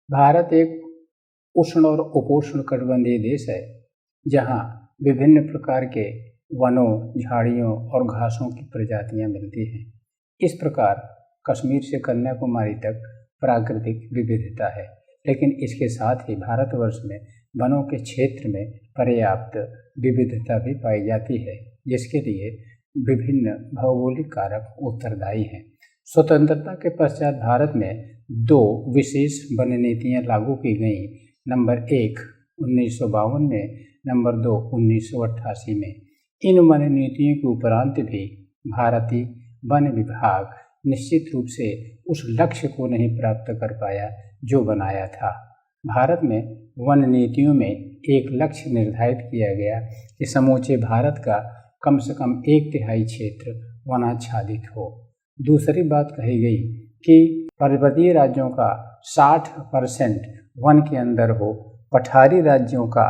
भारत एक उष्ण और उपोष्ण कटिबंधीय देश है, जहाँ विभिन्न प्रकार के वनों, झाड़ियों और घासों की प्रजातियाँ मिलती हैं। इस प्रकार कश्मीर से कन्याकुमारी तक प्राकृतिक विविधता है, लेकिन इसके साथ ही भारतवर्ष में वनों के क्षेत्र में पर्याप्त विविधता भी पाई जाती है, जिसके लिए विभिन्न भौगोलिक कारक उत्तरदायी हैं। स्वतंत्रता के पश्चात भारत में 2 विशेष वन नीतियाँ लागू की गईं। नंबर 1 1952 में, नंबर 2 1988 में। इन वन नीतियों के उपरांत भी भारतीय वन विभाग निश्चित रूप से उस लक्ष्य को नहीं प्राप्त कर पाया जो बनाया था। भारत में वन नीतियों में एक लक्ष्य निर्धारित किया गया कि समूचे भारत का कम से कम 1/3 क्षेत्र वनाच्छादित हो। दूसरी बात कही गई कि पर्वतीय राज्यों का 60% वन के अंदर हो, पठारी राज्यों का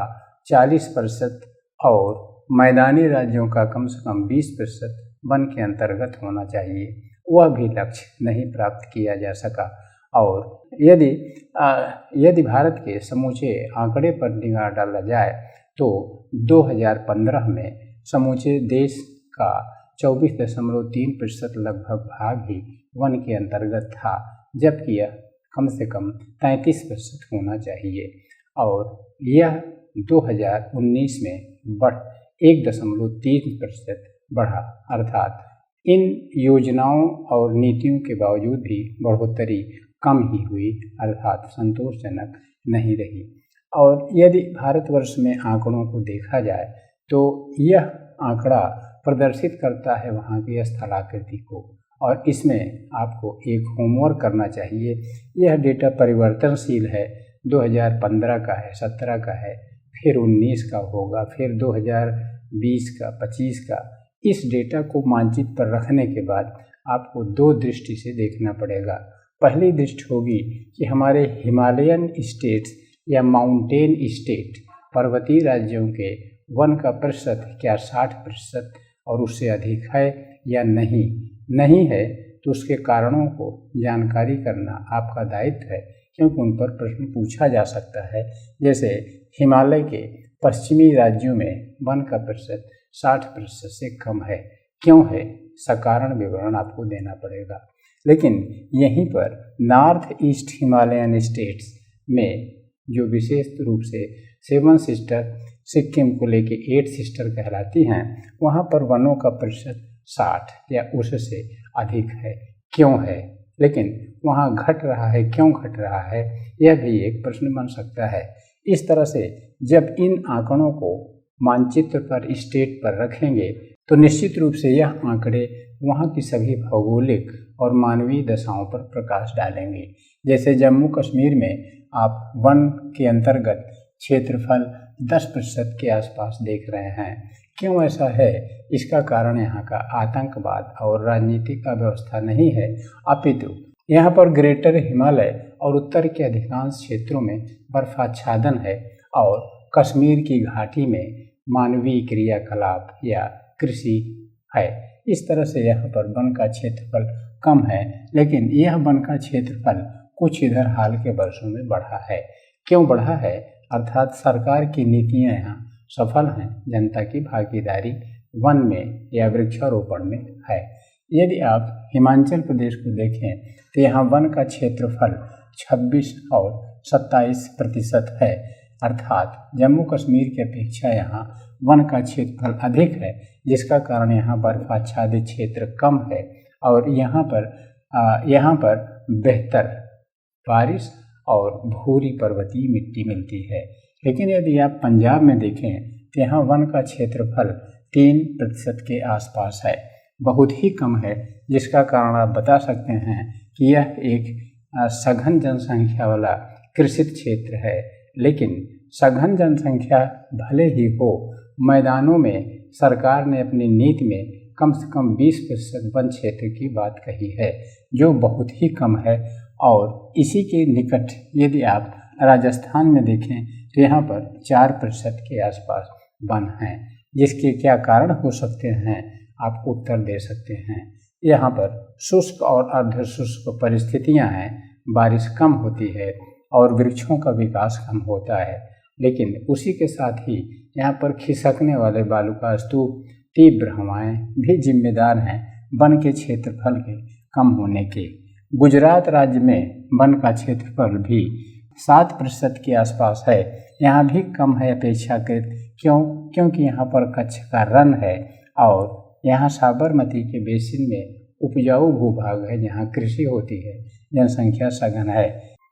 40% और मैदानी राज्यों का कम से कम 20% वन के अंतर्गत होना चाहिए। वह भी लक्ष्य नहीं प्राप्त किया जा सका। और यदि भारत के समूचे आंकड़े पर निगाह डाला जाए तो 2015 में समूचे देश का 24.3% लगभग भाग ही वन के अंतर्गत था, जबकि यह कम से कम 33% होना चाहिए। और यह 2019 में 1.3% बढ़ा। अर्थात इन योजनाओं और नीतियों के बावजूद भी बढ़ोतरी कम ही हुई, अर्थात संतोषजनक नहीं रही। और यदि भारतवर्ष में आंकड़ों को देखा जाए तो यह आंकड़ा प्रदर्शित करता है वहाँ की स्थलाकृति को, और इसमें आपको एक होमवर्क करना चाहिए। यह डेटा परिवर्तनशील है, 2015 का है, 17 का है, फिर 19 का होगा, फिर 2020 का, 25 का। इस डेटा को मानचित्र पर रखने के बाद आपको 2 दृष्टि से देखना पड़ेगा। पहली दृष्टि होगी कि हमारे हिमालयन स्टेट्स या माउंटेन स्टेट पर्वतीय राज्यों के वन का प्रतिशत क्या 60% और उससे अधिक है या नहीं है तो उसके कारणों को जानकारी करना आपका दायित्व है, क्योंकि उन पर प्रश्न पूछा जा सकता है। जैसे हिमालय के पश्चिमी राज्यों में वन का प्रतिशत 60% से कम है, क्यों है, सकारण विवरण आपको देना पड़ेगा। लेकिन यहीं पर नॉर्थ ईस्ट हिमालयन स्टेट्स में जो विशेष रूप से 7 सिस्टर सिक्किम को लेके 8 सिस्टर कहलाती हैं, वहाँ पर वनों का प्रतिशत 60 या उससे अधिक है, क्यों है। लेकिन वहाँ घट रहा है, क्यों घट रहा है, यह भी एक प्रश्न बन सकता है। इस तरह से जब इन आंकड़ों को मानचित्र पर स्टेट पर रखेंगे तो निश्चित रूप से यह आंकड़े वहाँ की सभी भौगोलिक और मानवीय दशाओं पर प्रकाश डालेंगे। जैसे जम्मू कश्मीर में आप वन के अंतर्गत क्षेत्रफल 10% के आसपास देख रहे हैं। क्यों ऐसा है? इसका कारण यहाँ का आतंकवाद और राजनीतिक अव्यवस्था नहीं है, अपितु यहाँ पर ग्रेटर हिमालय और उत्तर के अधिकांश क्षेत्रों में बर्फाच्छादन है और कश्मीर की घाटी में मानवीय क्रियाकलाप या कृषि है। इस तरह से यहाँ पर वन का क्षेत्रफल कम है, लेकिन यह वन का क्षेत्रफल कुछ इधर हाल के वर्षों में बढ़ा है। क्यों बढ़ा है? अर्थात सरकार की नीतियाँ यहाँ सफल हैं, जनता की भागीदारी वन में या वृक्षारोपण में है। यदि आप हिमाचल प्रदेश को देखें तो यहाँ वन का क्षेत्रफल 26 और 27% है, अर्थात जम्मू कश्मीर की अपेक्षा यहाँ वन का क्षेत्रफल अधिक है, जिसका कारण यहाँ बर्फाच्छादित क्षेत्र कम है और यहाँ पर बेहतर बारिश और भूरी पर्वतीय मिट्टी मिलती है। लेकिन यदि आप पंजाब में देखें तो यहाँ वन का क्षेत्रफल 3% के आसपास है, बहुत ही कम है, जिसका कारण आप बता सकते हैं कि यह एक सघन जनसंख्या वाला कृषित क्षेत्र है। लेकिन सघन जनसंख्या भले ही हो, मैदानों में सरकार ने अपनी नीति में कम से कम 20% वन क्षेत्र की बात कही है, जो बहुत ही कम है। और इसी के निकट यदि आप राजस्थान में देखें तो यहाँ पर 4% के आसपास वन हैं। जिसके क्या कारण हो सकते हैं, आप उत्तर दे सकते हैं। यहाँ पर शुष्क और अर्ध शुष्क परिस्थितियाँ हैं, बारिश कम होती है और वृक्षों का विकास कम होता है। लेकिन उसी के साथ ही यहाँ पर खिसकने वाले बालू का स्तूप, तीव्र हवाएं भी जिम्मेदार हैं वन के क्षेत्रफल के कम होने के। गुजरात राज्य में वन का क्षेत्रफल भी 7% के आसपास है, यहाँ भी कम है अपेक्षाकृत। क्योंकि यहाँ पर कच्छ का रण है और यहाँ साबरमती के बेसिन में उपजाऊ भूभाग है जहाँ कृषि होती है। जनसंख्या सघन है।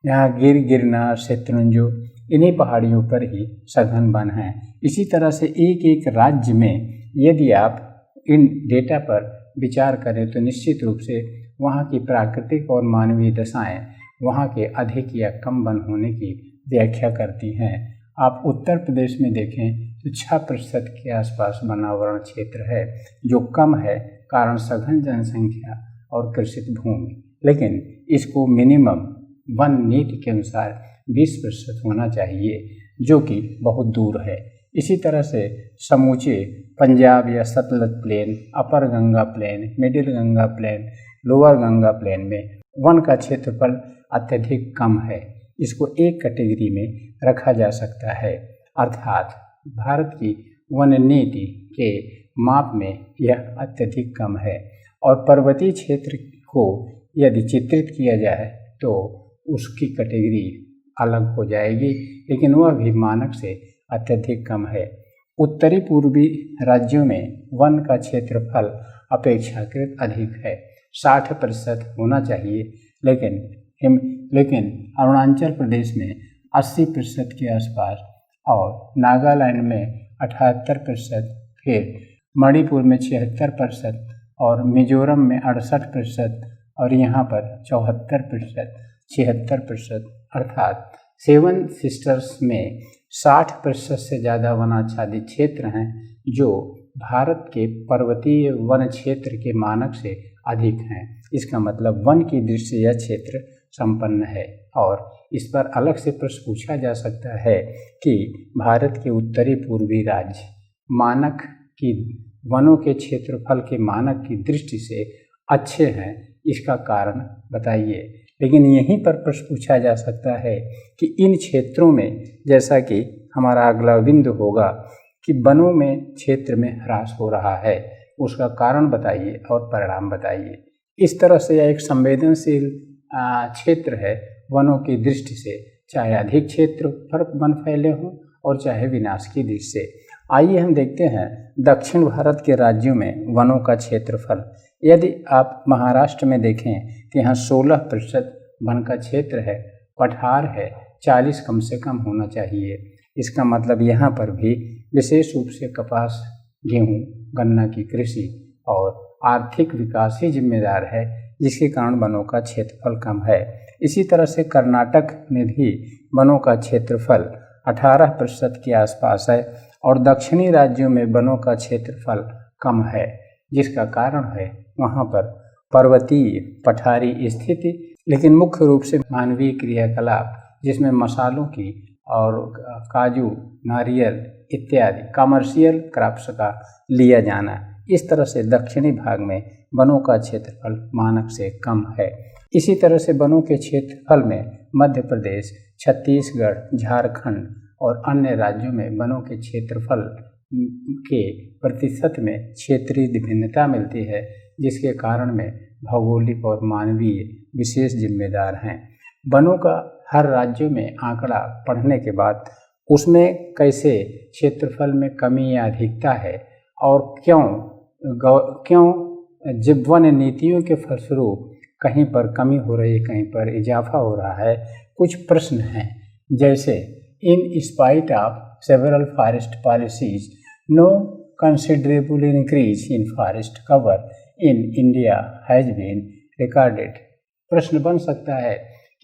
यहाँ गिरनार, शत्रुंजय, इन्हीं पहाड़ियों पर ही सघन वन है। इसी तरह से एक एक राज्य में यदि आप इन डेटा पर विचार करें तो निश्चित रूप से वहाँ की प्राकृतिक और मानवीय दशाएं वहाँ के अधिक या कम वन होने की व्याख्या करती हैं। आप उत्तर प्रदेश में देखें तो 6% के आसपास वनावरण क्षेत्र है, जो कम है कारण सघन जनसंख्या और कृषित भूमि। लेकिन इसको मिनिमम वन नीति के अनुसार 20% होना चाहिए, जो कि बहुत दूर है। इसी तरह से समूचे पंजाब या Satluj plain, upper Ganga plain, middle Ganga plain, lower Ganga plain में वन का क्षेत्रफल अत्यधिक कम है। इसको एक कैटेगरी में रखा जा सकता है, अर्थात भारत की वन नीति के माप में यह अत्यधिक कम है। और पर्वतीय क्षेत्र को यदि चित्रित किया जाए तो उसकी कैटेगरी अलग हो जाएगी, लेकिन वह भी मानक से अत्यधिक कम है। उत्तरी पूर्वी राज्यों में वन का क्षेत्रफल अपेक्षाकृत अधिक है, 60% होना चाहिए, लेकिन अरुणाचल प्रदेश में 80% के आसपास और नागालैंड में 78%, फिर मणिपुर में 76% और मिजोरम में 68% और यहाँ पर 74%, 76%, अर्थात 7 सिस्टर्स में 60% से ज़्यादा वनाच्छादित क्षेत्र हैं, जो भारत के पर्वतीय वन क्षेत्र के मानक से अधिक हैं। इसका मतलब वन की दृष्टि से यह क्षेत्र संपन्न है। और इस पर अलग से प्रश्न पूछा जा सकता है कि भारत के उत्तरी पूर्वी राज्य मानक की वनों के क्षेत्रफल के मानक की दृष्टि से अच्छे हैं, इसका कारण बताइए। लेकिन यहीं पर प्रश्न पूछा जा सकता है कि इन क्षेत्रों में, जैसा कि हमारा अगला बिंदु होगा कि वनों में क्षेत्र में ह्रास हो रहा है, उसका कारण बताइए और परिणाम बताइए। इस तरह से यह एक संवेदनशील क्षेत्र है वनों की दृष्टि से, चाहे अधिक क्षेत्र पर वन फैले हों और चाहे विनाश की दृष्टि से। आइए हम देखते हैं दक्षिण भारत के राज्यों में वनों का क्षेत्रफल। यदि आप महाराष्ट्र में देखें कि यहाँ 16% वन का क्षेत्र है, पठार है, 40 कम से कम होना चाहिए। इसका मतलब यहाँ पर भी विशेष रूप से कपास, गेहूँ, गन्ना की कृषि और आर्थिक विकास ही जिम्मेदार है, जिसके कारण वनों का क्षेत्रफल कम है। इसी तरह से कर्नाटक में भी वनों का क्षेत्रफल 18% के आसपास है और दक्षिणी राज्यों में वनों का क्षेत्रफल कम है, जिसका कारण है वहाँ पर पर्वतीय पठारी स्थिति, लेकिन मुख्य रूप से मानवीय क्रियाकलाप, जिसमें मसालों की और काजू, नारियल इत्यादि कमर्शियल क्रॉप्स का लिया जाना। इस तरह से दक्षिणी भाग में वनों का क्षेत्रफल मानक से कम है। इसी तरह से वनों के क्षेत्रफल में मध्य प्रदेश, छत्तीसगढ़, झारखंड और अन्य राज्यों में वनों के क्षेत्रफल के प्रतिशत में क्षेत्रीय विभिन्नता मिलती है, जिसके कारण में भौगोलिक और मानवीय विशेष जिम्मेदार हैं। वनों का हर राज्य में आंकड़ा पढ़ने के बाद उसमें कैसे क्षेत्रफल में कमी या अधिकता है और क्यों जब वन नीतियों के फलस्वरूप कहीं पर कमी हो रही है, कहीं पर इजाफा हो रहा है। कुछ प्रश्न हैं, जैसे in spite of several forest policies no considerable increase in forest cover in India has been recorded. प्रश्न बन सकता है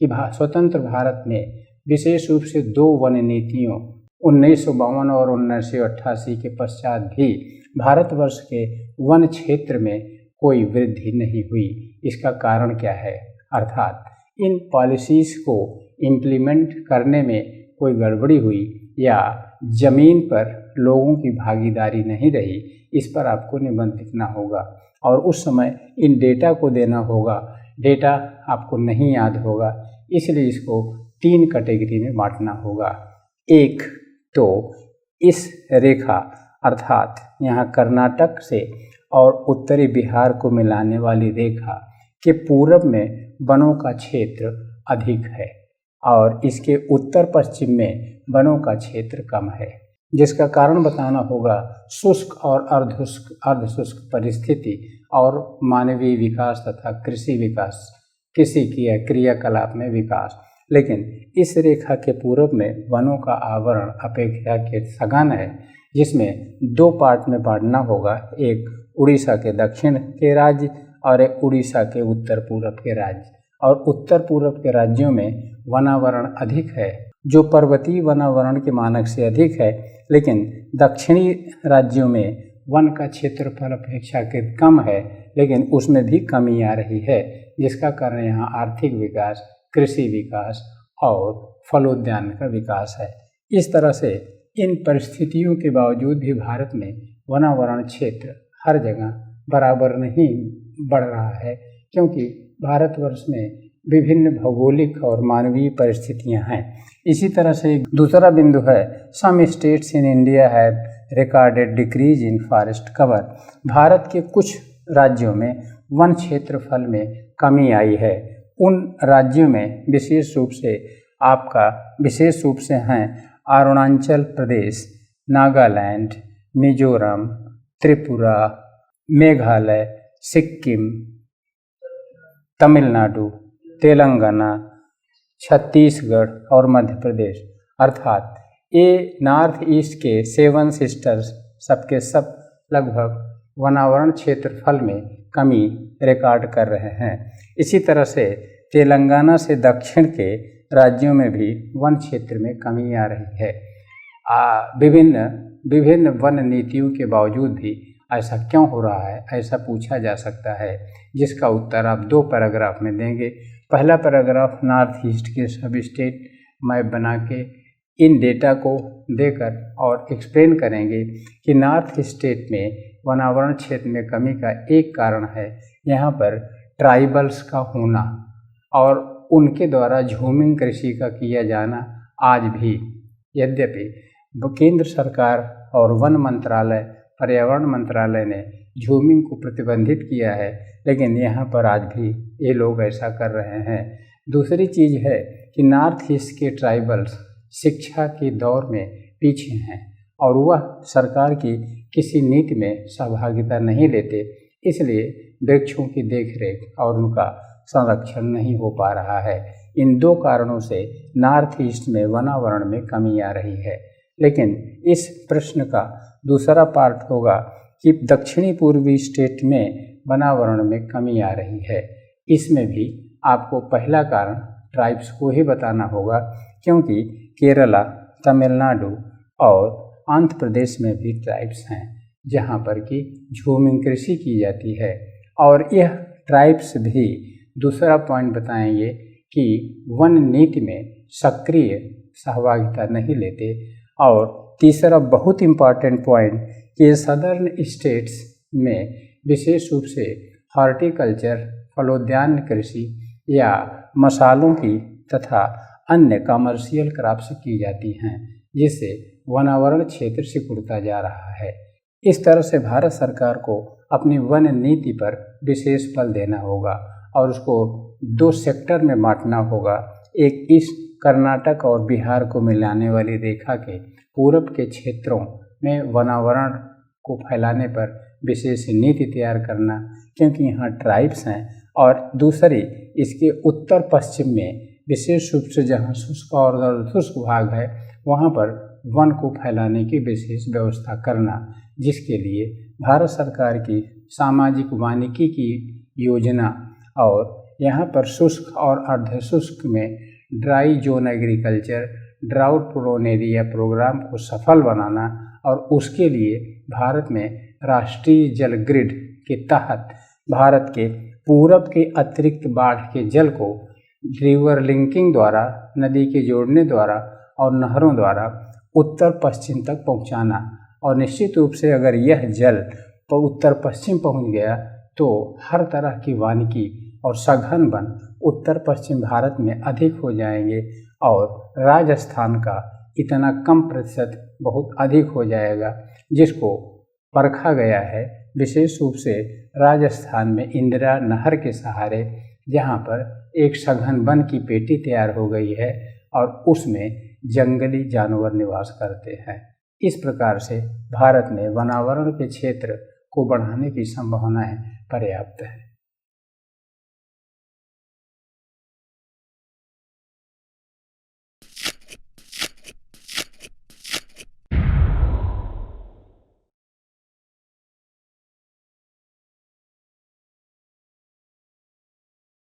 कि स्वतंत्र भारत में विशेष रूप से 2 वन नीतियों 1952 और 1988 के पश्चात भी भारतवर्ष के वन क्षेत्र में कोई वृद्धि नहीं हुई। इसका कारण क्या है? अर्थात इन पॉलिसीज़ को इम्प्लीमेंट करने में कोई गड़बड़ी हुई या ज़मीन पर लोगों की भागीदारी नहीं रही, इस पर आपको निबंध लिखना होगा और उस समय इन डेटा को देना होगा। डेटा आपको नहीं याद होगा, इसलिए इसको 3 कैटेगरी में बांटना होगा। एक तो इस रेखा अर्थात यहाँ कर्नाटक से और उत्तरी बिहार को मिलाने वाली रेखा के पूरब में वनों का क्षेत्र अधिक है और इसके उत्तर पश्चिम में वनों का क्षेत्र कम है, जिसका कारण बताना होगा शुष्क और अर्धशुष्क परिस्थिति और मानवीय विकास तथा कृषि विकास, कृषि क्रियाकलाप में विकास। लेकिन इस रेखा के पूर्व में वनों का आवरण अपेक्षाकृत सघन है, जिसमें 2 पार्ट में बांटना होगा, एक उड़ीसा के दक्षिण के राज्य और एक उड़ीसा के उत्तर पूर्व के राज्य। और उत्तर पूर्व के राज्यों में वनावरण अधिक है, जो पर्वतीय वनावरण के मानक से अधिक है, लेकिन दक्षिणी राज्यों में वन का क्षेत्रफल अपेक्षाकृत कम है, लेकिन उसमें भी कमी आ रही है, जिसका कारण यहाँ आर्थिक विकास, कृषि विकास और फलोद्यान का विकास है। इस तरह से इन परिस्थितियों के बावजूद भी भारत में वनावरण क्षेत्र हर जगह बराबर नहीं बढ़ रहा है, क्योंकि भारतवर्ष में विभिन्न भौगोलिक और मानवीय परिस्थितियां हैं। इसी तरह से दूसरा बिंदु है, some states in India have recorded decrease in forest cover. Bharat के कुछ राज्यों में वन क्षेत्रफल में कमी आई है। उन राज्यों में विशेष रूप से हैं अरुणाचल प्रदेश, नागालैंड, मिजोरम, त्रिपुरा, मेघालय, सिक्किम, तमिलनाडु, तेलंगाना, छत्तीसगढ़ और मध्य प्रदेश। अर्थात ये नॉर्थ ईस्ट के 7 सिस्टर्स सबके सब लगभग वनावरण क्षेत्रफल में कमी रिकॉर्ड कर रहे हैं। इसी तरह से तेलंगाना से दक्षिण के राज्यों में भी वन क्षेत्र में कमी आ रही है। विभिन्न वन नीतियों के बावजूद भी ऐसा क्यों हो रहा है, ऐसा पूछा जा सकता है, जिसका उत्तर आप 2 पैराग्राफ में देंगे। पहला पैराग्राफ नॉर्थ ईस्ट के सब स्टेट मैप बना के इन डेटा को देकर और एक्सप्लेन करेंगे कि नॉर्थ स्टेट में वनावरण क्षेत्र में कमी का एक कारण है यहाँ पर ट्राइबल्स का होना और उनके द्वारा झूमिंग कृषि का किया जाना आज भी। यद्यपि केंद्र सरकार और वन मंत्रालय, पर्यावरण मंत्रालय ने झूमिंग को प्रतिबंधित किया है, लेकिन यहाँ पर आज भी ये लोग ऐसा कर रहे हैं। दूसरी चीज़ है कि नॉर्थ ईस्ट के ट्राइबल्स शिक्षा के दौर में पीछे हैं और वह सरकार की किसी नीति में सहभागिता नहीं लेते, इसलिए वृक्षों की देखरेख और उनका संरक्षण नहीं हो पा रहा है। इन 2 कारणों से नॉर्थ ईस्ट में वनावरण में कमी आ रही है। लेकिन इस प्रश्न का दूसरा पार्ट होगा कि दक्षिणी पूर्वी स्टेट में वनावरण में कमी आ रही है। इसमें भी आपको पहला कारण ट्राइब्स को ही बताना होगा, क्योंकि केरला, तमिलनाडु और आंध्र प्रदेश में भी ट्राइब्स हैं जहाँ पर कि झूमिंग कृषि की जाती है। और यह ट्राइब्स भी दूसरा पॉइंट बताएंगे कि वन नीति में सक्रिय सहभागिता नहीं लेते। और तीसरा बहुत इम्पॉर्टेंट पॉइंट कि सदर्न स्टेट्स में विशेष रूप से हॉर्टिकल्चर, फलोद्यान कृषि या मसालों की तथा अन्य कमर्शियल क्रॉप्स की जाती हैं, जिससे वनावरण क्षेत्र सिकुड़ता जा रहा है। इस तरह से भारत सरकार को अपनी वन नीति पर विशेष बल देना होगा और उसको 2 सेक्टर में बांटना होगा। एक इस कर्नाटक और बिहार को मिलाने वाली रेखा के पूरब के क्षेत्रों में वनावरण को फैलाने पर विशेष नीति तैयार करना, क्योंकि यहाँ ट्राइब्स हैं, और दूसरी इसके उत्तर पश्चिम में विशेष रूप से जहाँ शुष्क और अर्धशुष्क भाग है वहाँ पर वन को फैलाने की विशेष व्यवस्था करना, जिसके लिए भारत सरकार की सामाजिक वानिकी की योजना और यहाँ पर शुष्क और अर्धशुष्क में dry zone agriculture, drought prone area program को सफल बनाना और उसके लिए भारत में राष्ट्रीय जल ग्रिड के तहत भारत के पूरब के अतिरिक्त बाढ़ के जल को रिवर लिंकिंग द्वारा, नदी के जोड़ने द्वारा और नहरों द्वारा उत्तर पश्चिम तक पहुंचाना। और निश्चित रूप से अगर यह जल उत्तर पश्चिम पहुंच गया तो हर तरह की वानिकी और सघन वन उत्तर पश्चिम भारत में अधिक हो जाएंगे और राजस्थान का इतना कम प्रतिशत बहुत अधिक हो जाएगा, जिसको परखा गया है विशेष रूप से राजस्थान में इंदिरा नहर के सहारे, जहाँ पर एक सघन वन की पेटी तैयार हो गई है और उसमें जंगली जानवर निवास करते हैं। इस प्रकार से भारत में वनावरण के क्षेत्र को बढ़ाने की संभावनाएं पर्याप्त है।